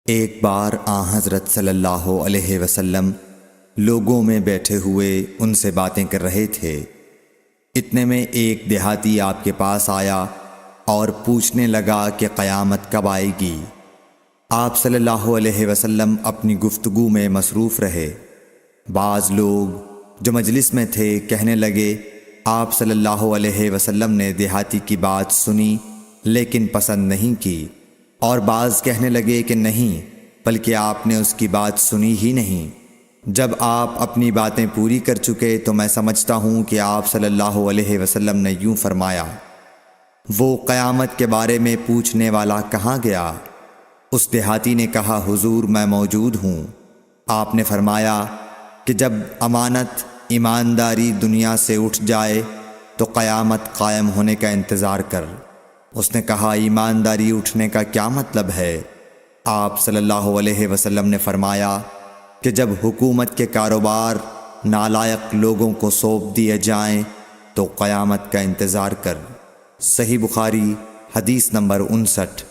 ایک بار حضرت صلی اللہ علیہ وسلم لوگوں میں بیٹھے ہوئے ان سے باتیں کر رہے تھے۔ اتنے میں ایک دیہاتی آپ کے پاس آیا اور پوچھنے لگا کہ قیامت کب آئے گی؟ آپ صلی اللہ علیہ وسلم اپنی گفتگو میں مصروف رہے۔ بعض لوگ جو مجلس میں تھے کہنے لگے، آپ صلی اللہ علیہ وسلم نے دیہاتی کی بات سنی لیکن پسند نہیں کی، اور بعض کہنے لگے کہ نہیں، بلکہ آپ نے اس کی بات سنی ہی نہیں۔ جب آپ اپنی باتیں پوری کر چکے تو میں سمجھتا ہوں کہ آپ صلی اللہ علیہ وسلم نے یوں فرمایا، وہ قیامت کے بارے میں پوچھنے والا کہاں گیا؟ اس دیہاتی نے کہا، حضور میں موجود ہوں۔ آپ نے فرمایا کہ جب امانت ایمانداری دنیا سے اٹھ جائے تو قیامت قائم ہونے کا انتظار کر۔ اس نے کہا، ایمانداری اٹھنے کا کیا مطلب ہے؟ آپ صلی اللہ علیہ وسلم نے فرمایا کہ جب حکومت کے کاروبار نالائق لوگوں کو سونپ دیے جائیں تو قیامت کا انتظار کر۔ صحیح بخاری حدیث نمبر 59۔